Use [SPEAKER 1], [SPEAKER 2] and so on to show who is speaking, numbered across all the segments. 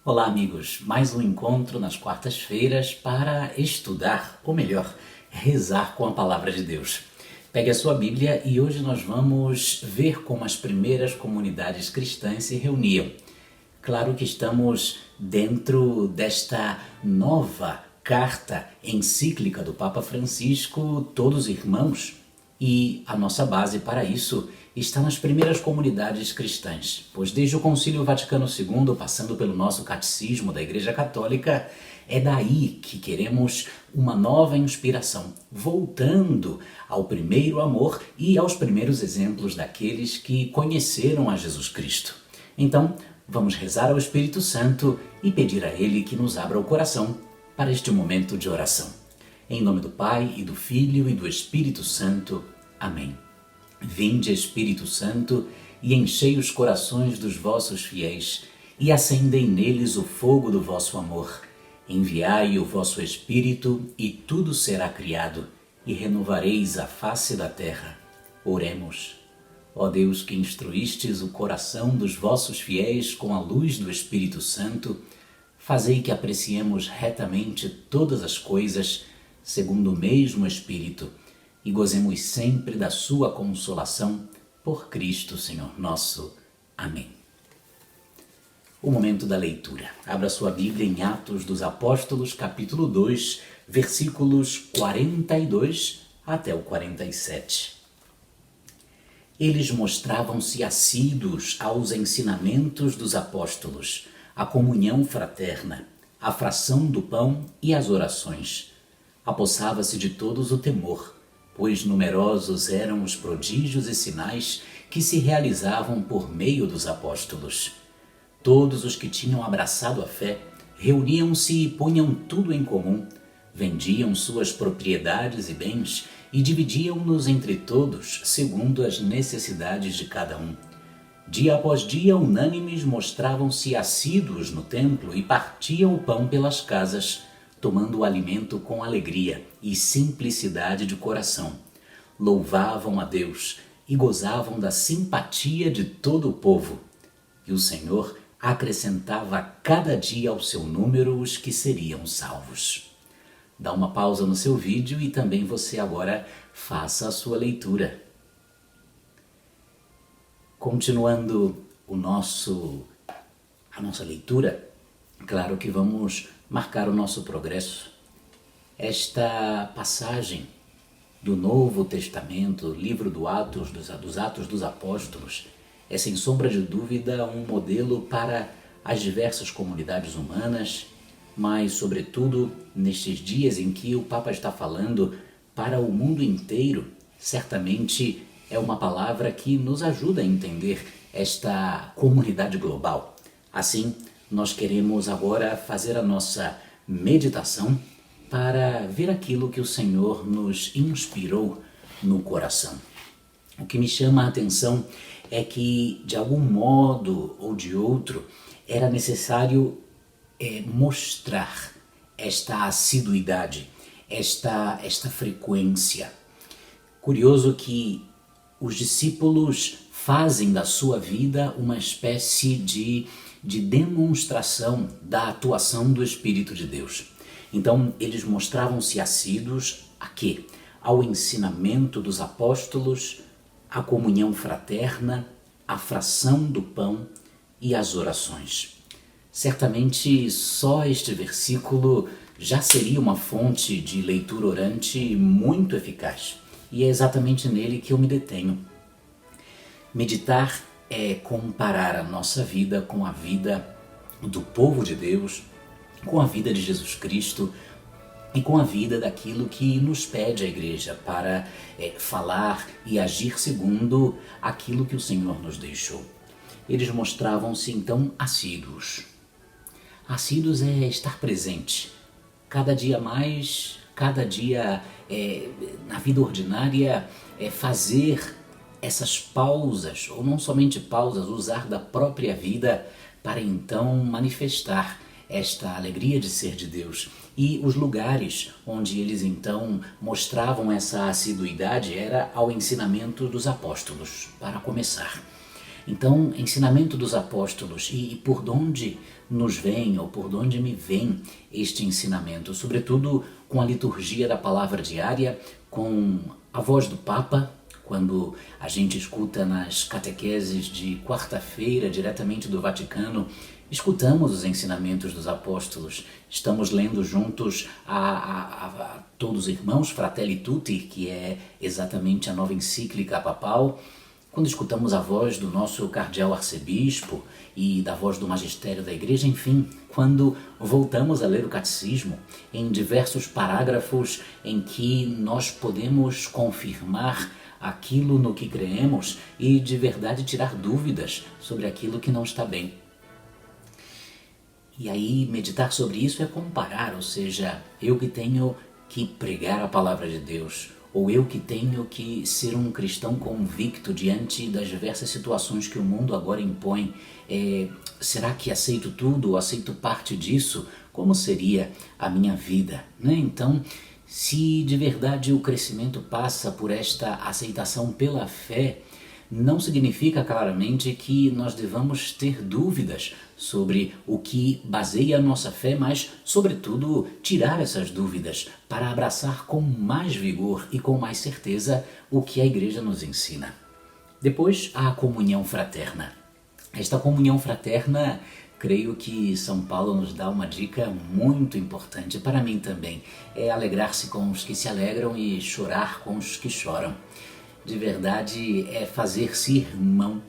[SPEAKER 1] Olá, amigos! Mais um encontro nas quartas-feiras para estudar, ou melhor, rezar com a Palavra de Deus. Pegue a sua Bíblia e hoje nós vamos ver como as primeiras comunidades cristãs se reuniam. Claro que estamos dentro desta nova carta encíclica do Papa Francisco, Todos Irmãos, e a nossa base para isso está nas primeiras comunidades cristãs, pois desde o Concílio Vaticano II, passando pelo nosso catecismo da Igreja Católica, é daí que queremos uma nova inspiração, voltando ao primeiro amor e aos primeiros exemplos daqueles que conheceram a Jesus Cristo. Então, vamos rezar ao Espírito Santo e pedir a Ele que nos abra o coração para este momento de oração. Em nome do Pai, e do Filho, e do Espírito Santo. Amém. Vinde, Espírito Santo, e enchei os corações dos vossos fiéis, e acendei neles o fogo do vosso amor. Enviai o vosso Espírito, e tudo será criado, e renovareis a face da terra. Oremos. Ó Deus, que instruístes o coração dos vossos fiéis com a luz do Espírito Santo, fazei que apreciemos retamente todas as coisas, segundo o mesmo Espírito, e gozemos sempre da sua consolação, por Cristo Senhor nosso. Amém. O momento da leitura. Abra sua Bíblia em Atos dos Apóstolos, capítulo 2, versículos 42 até o 47. Eles mostravam-se assíduos aos ensinamentos dos apóstolos, à comunhão fraterna, à fração do pão e às orações. Apossava-se de todos o temor, pois numerosos eram os prodígios e sinais que se realizavam por meio dos apóstolos. Todos os que tinham abraçado a fé reuniam-se e punham tudo em comum, vendiam suas propriedades e bens e dividiam-nos entre todos, segundo as necessidades de cada um. Dia após dia, unânimes, mostravam-se assíduos no templo e partiam o pão pelas casas, tomando o alimento com alegria e simplicidade de coração. Louvavam a Deus e gozavam da simpatia de todo o povo. E o Senhor acrescentava a cada dia ao seu número os que seriam salvos. Dá uma pausa no seu vídeo e também você agora faça a sua leitura. Continuando a nossa leitura, claro que vamos marcar o nosso progresso. Esta passagem do Novo Testamento, livro dos Atos dos Apóstolos, é sem sombra de dúvida um modelo para as diversas comunidades humanas, mas sobretudo nestes dias em que o Papa está falando para o mundo inteiro. Certamente é uma palavra que nos ajuda a entender esta comunidade global. Assim, nós queremos agora fazer a nossa meditação para ver aquilo que o Senhor nos inspirou no coração. O que me chama a atenção é que, de algum modo ou de outro, era necessário mostrar esta assiduidade, esta frequência. Curioso que os discípulos fazem da sua vida uma espécie de demonstração da atuação do Espírito de Deus. Então, eles mostravam-se assíduos a quê? Ao ensinamento dos apóstolos, à comunhão fraterna, à fração do pão e às orações. Certamente, só este versículo já seria uma fonte de leitura orante muito eficaz. E é exatamente nele que eu me detenho. Meditar é comparar a nossa vida com a vida do povo de Deus, com a vida de Jesus Cristo e com a vida daquilo que nos pede a Igreja para falar e agir segundo aquilo que o Senhor nos deixou. Eles mostravam-se então assíduos. Assíduos é estar presente. Cada dia mais, cada dia na vida ordinária, fazer essas pausas, ou não somente pausas, usar da própria vida para então manifestar esta alegria de ser de Deus. E os lugares onde eles então mostravam essa assiduidade era ao ensinamento dos apóstolos, para começar. Então, ensinamento dos apóstolos, e por onde nos vem, ou por onde me vem este ensinamento? Sobretudo com a liturgia da palavra diária, com a voz do Papa, quando a gente escuta nas catequeses de quarta-feira, diretamente do Vaticano, escutamos os ensinamentos dos apóstolos, estamos lendo juntos a Todos Irmãos, Fratelli Tutti, que é exatamente a nova encíclica papal, quando escutamos a voz do nosso cardeal arcebispo e da voz do magistério da igreja, enfim, quando voltamos a ler o catecismo, em diversos parágrafos em que nós podemos confirmar aquilo no que creemos e de verdade tirar dúvidas sobre aquilo que não está bem. E aí meditar sobre isso é comparar, ou seja, eu que tenho que pregar a palavra de Deus, ou eu que tenho que ser um cristão convicto diante das diversas situações que o mundo agora impõe, será que aceito tudo ou aceito parte disso? Como seria a minha vida, né? Então, se de verdade o crescimento passa por esta aceitação pela fé, não significa claramente que nós devamos ter dúvidas sobre o que baseia a nossa fé, mas, sobretudo, tirar essas dúvidas para abraçar com mais vigor e com mais certeza o que a Igreja nos ensina. Depois, a comunhão fraterna. Esta comunhão fraterna, creio que São Paulo nos dá uma dica muito importante, para mim também, é alegrar-se com os que se alegram e chorar com os que choram. De verdade, é fazer-se irmão.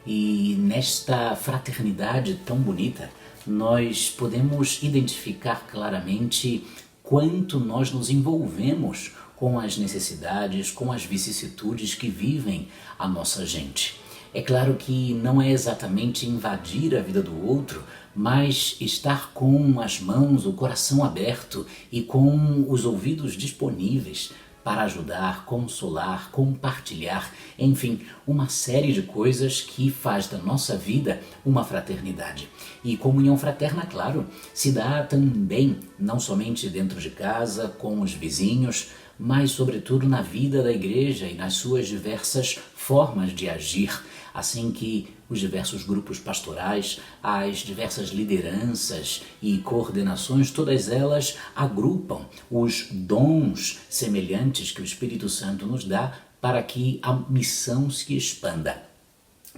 [SPEAKER 1] E nesta fraternidade tão bonita, nós podemos identificar claramente quanto nós nos envolvemos com as necessidades, com as vicissitudes que vivem a nossa gente. É claro que não é exatamente invadir a vida do outro, mas estar com as mãos, o coração aberto e com os ouvidos disponíveis para ajudar, consolar, compartilhar, enfim, uma série de coisas que faz da nossa vida uma fraternidade. E comunhão fraterna, claro, se dá também, não somente dentro de casa, com os vizinhos, mas sobretudo na vida da igreja e nas suas diversas formas de agir, assim que os diversos grupos pastorais, as diversas lideranças e coordenações, todas elas agrupam os dons semelhantes que o Espírito Santo nos dá para que a missão se expanda.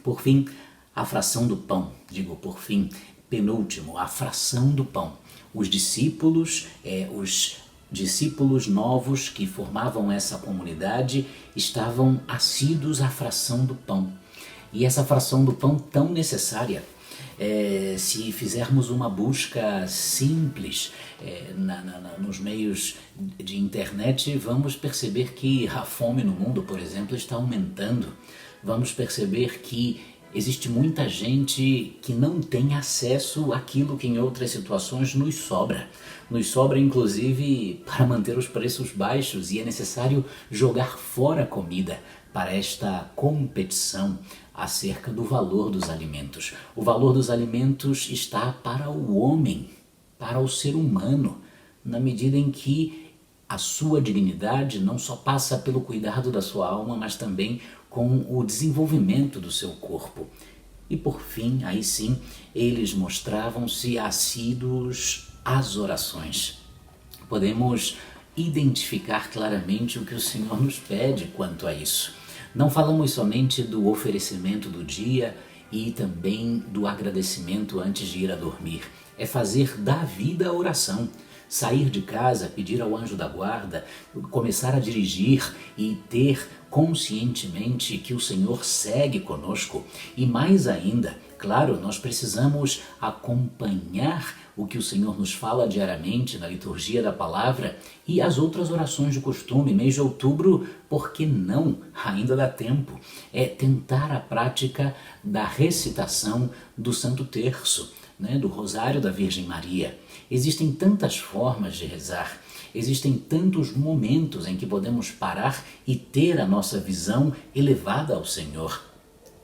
[SPEAKER 1] Por fim, a fração do pão, por fim, penúltimo, a fração do pão. Os discípulos novos que formavam essa comunidade estavam assíduos à fração do pão. E essa fração do pão tão necessária, se fizermos uma busca simples nos meios de internet, vamos perceber que a fome no mundo, por exemplo, está aumentando. Vamos perceber que existe muita gente que não tem acesso àquilo que em outras situações nos sobra. Nos sobra, inclusive, para manter os preços baixos, e é necessário jogar fora a comida para esta competição acerca do valor dos alimentos. O valor dos alimentos está para o homem, para o ser humano, na medida em que a sua dignidade não só passa pelo cuidado da sua alma, mas também com o desenvolvimento do seu corpo. E por fim, aí sim, eles mostravam-se assíduos às orações. Podemos identificar claramente o que o Senhor nos pede quanto a isso. Não falamos somente do oferecimento do dia e também do agradecimento antes de ir a dormir. É fazer da vida a oração. Sair de casa, pedir ao anjo da guarda, começar a dirigir e ter conscientemente que o Senhor segue conosco. E mais ainda, claro, nós precisamos acompanhar o que o Senhor nos fala diariamente na liturgia da palavra e as outras orações de costume. Mês de outubro, por que não? Ainda dá tempo. É tentar a prática da recitação do Santo Terço, do Rosário da Virgem Maria. Existem tantas formas de rezar, existem tantos momentos em que podemos parar e ter a nossa visão elevada ao Senhor.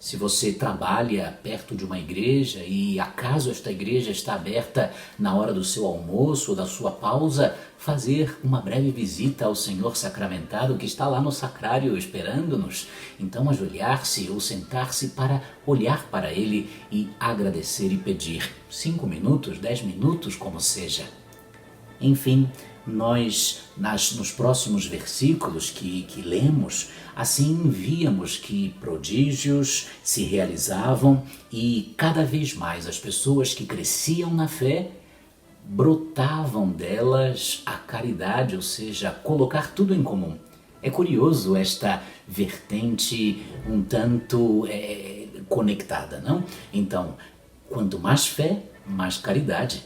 [SPEAKER 1] Se você trabalha perto de uma igreja e acaso esta igreja está aberta na hora do seu almoço ou da sua pausa, fazer uma breve visita ao Senhor sacramentado que está lá no sacrário esperando-nos. Então ajoelhar-se ou sentar-se para olhar para Ele e agradecer e pedir. 5 minutos, 10 minutos, como seja. Enfim, nós, nos próximos versículos que lemos, assim víamos que prodígios se realizavam e cada vez mais as pessoas que cresciam na fé brotavam delas a caridade, ou seja, colocar tudo em comum. É curioso esta vertente um tanto conectada, não? Então, quanto mais fé, mais caridade.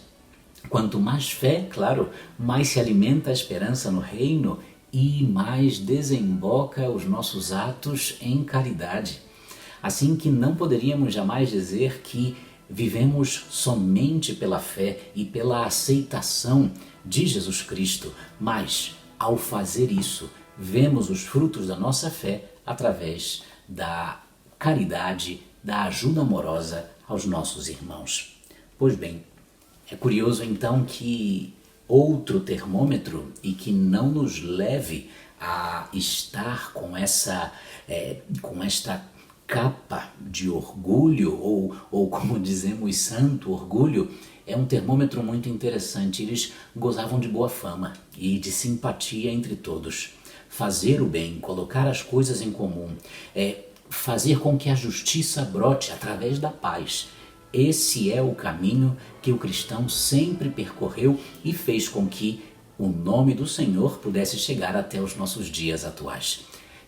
[SPEAKER 1] Quanto mais fé, claro, mais se alimenta a esperança no reino e mais desemboca os nossos atos em caridade. Assim que não poderíamos jamais dizer que vivemos somente pela fé e pela aceitação de Jesus Cristo, mas ao fazer isso, vemos os frutos da nossa fé através da caridade, da ajuda amorosa aos nossos irmãos. Pois bem, é curioso então que outro termômetro e que não nos leve a estar com esta capa de orgulho ou como dizemos, santo orgulho, é um termômetro muito interessante. Eles gozavam de boa fama e de simpatia entre todos. Fazer o bem, colocar as coisas em comum, fazer com que a justiça brote através da paz. Esse é o caminho que o cristão sempre percorreu e fez com que o nome do Senhor pudesse chegar até os nossos dias atuais.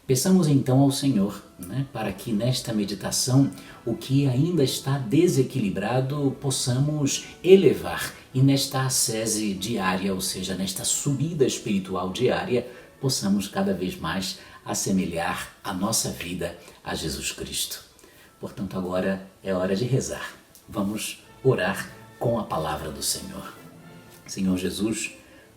[SPEAKER 1] Peçamos então ao Senhor, para que nesta meditação o que ainda está desequilibrado possamos elevar e nesta ascese diária, ou seja, nesta subida espiritual diária, possamos cada vez mais assemelhar a nossa vida a Jesus Cristo. Portanto, agora é hora de rezar. Vamos orar com a palavra do Senhor. Senhor Jesus,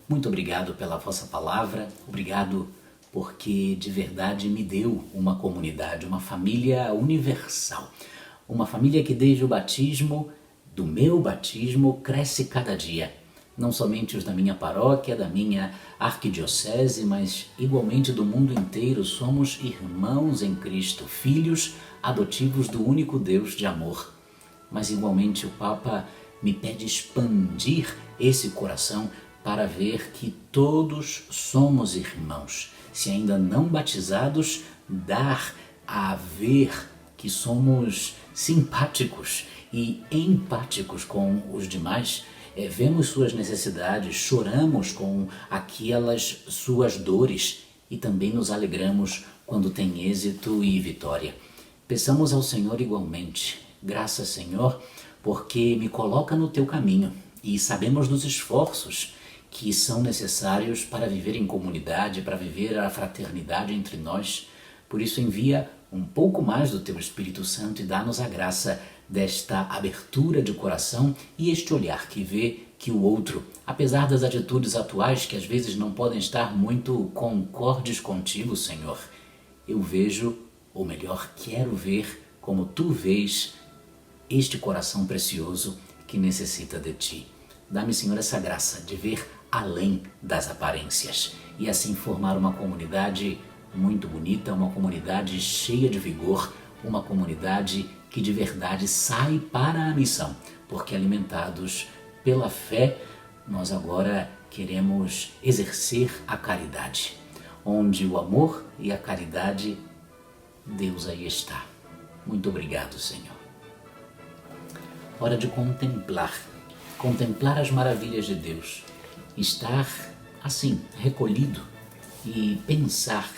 [SPEAKER 1] muito obrigado pela vossa palavra, obrigado porque de verdade me deu uma comunidade, uma família universal, uma família que desde o batismo, do meu batismo, cresce cada dia. Não somente os da minha paróquia, da minha arquidiocese, mas igualmente do mundo inteiro. Somos irmãos em Cristo, filhos adotivos do único Deus de amor. Mas igualmente o Papa me pede expandir esse coração para ver que todos somos irmãos. Se ainda não batizados, dar a ver que somos simpáticos e empáticos com os demais, vemos suas necessidades, choramos com aquelas suas dores e também nos alegramos quando tem êxito e vitória. Peçamos ao Senhor igualmente. Graças, Senhor, porque me coloca no teu caminho e sabemos dos esforços que são necessários para viver em comunidade, para viver a fraternidade entre nós. Por isso envia um pouco mais do teu Espírito Santo e dá-nos a graça desta abertura de coração e este olhar que vê que o outro, apesar das atitudes atuais que às vezes não podem estar muito concordes contigo, Senhor, eu vejo, ou melhor, quero ver como tu vês este coração precioso que necessita de ti. Dá-me, Senhor, essa graça de ver além das aparências e assim formar uma comunidade muito bonita, uma comunidade cheia de vigor, uma comunidade que de verdade sai para a missão, porque alimentados pela fé, nós agora queremos exercer a caridade. Onde o amor e a caridade, Deus aí está. Muito obrigado, Senhor. Hora de contemplar as maravilhas de Deus, estar assim, recolhido e pensar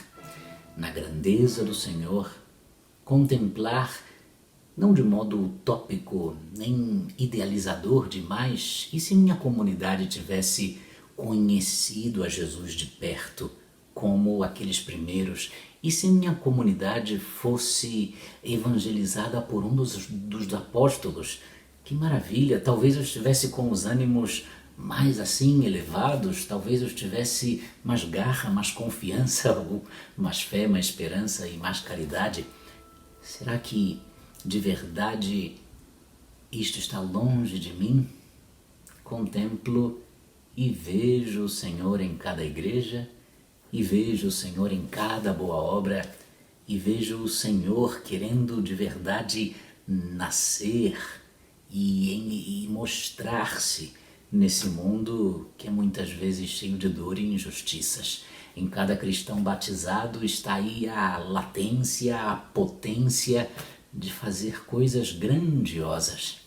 [SPEAKER 1] na grandeza do Senhor, contemplar não de modo utópico nem idealizador demais, e se minha comunidade tivesse conhecido a Jesus de perto como aqueles primeiros, e se minha comunidade fosse evangelizada por um dos apóstolos, que maravilha, talvez eu estivesse com os ânimos mais assim elevados, talvez eu tivesse mais garra, mais confiança, ou mais fé, mais esperança e mais caridade. Será que de verdade isto está longe de mim? Contemplo e vejo o Senhor em cada igreja, e vejo o Senhor em cada boa obra, e vejo o Senhor querendo de verdade nascer e mostrar-se nesse mundo que é muitas vezes cheio de dor e injustiças. Em cada cristão batizado está aí a latência, a potência de fazer coisas grandiosas.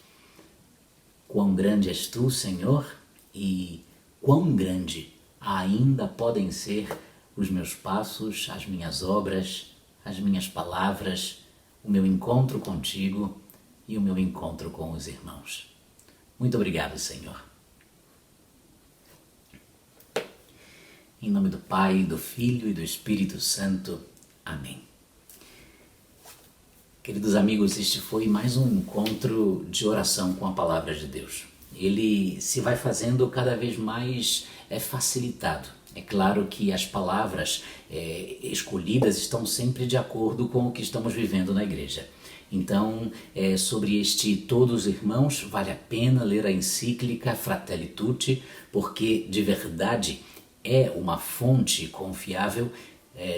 [SPEAKER 1] Quão grande és tu, Senhor, e quão grande ainda podem ser os meus passos, as minhas obras, as minhas palavras, o meu encontro contigo e o meu encontro com os irmãos. Muito obrigado, Senhor. Em nome do Pai, do Filho e do Espírito Santo. Amém. Queridos amigos, este foi mais um encontro de oração com a Palavra de Deus. Ele se vai fazendo cada vez mais facilitado. É claro que as palavras escolhidas estão sempre de acordo com o que estamos vivendo na igreja. Então, sobre este Todos Irmãos, vale a pena ler a encíclica Fratelli Tutti, porque de verdade é uma fonte confiável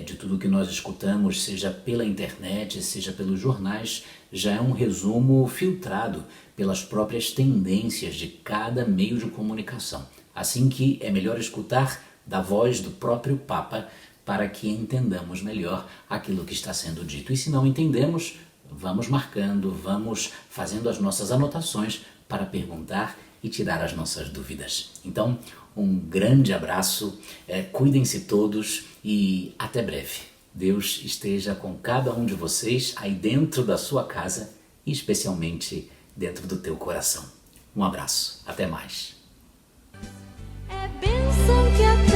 [SPEAKER 1] de tudo que nós escutamos, seja pela internet, seja pelos jornais, já é um resumo filtrado pelas próprias tendências de cada meio de comunicação. Assim que é melhor escutar da voz do próprio Papa para que entendamos melhor aquilo que está sendo dito. E se não entendemos, vamos marcando, vamos fazendo as nossas anotações para perguntar e tirar as nossas dúvidas. Então, um grande abraço, cuidem-se todos e até breve. Deus esteja com cada um de vocês aí dentro da sua casa e especialmente dentro do teu coração. Um abraço, até mais.
[SPEAKER 2] É bênção que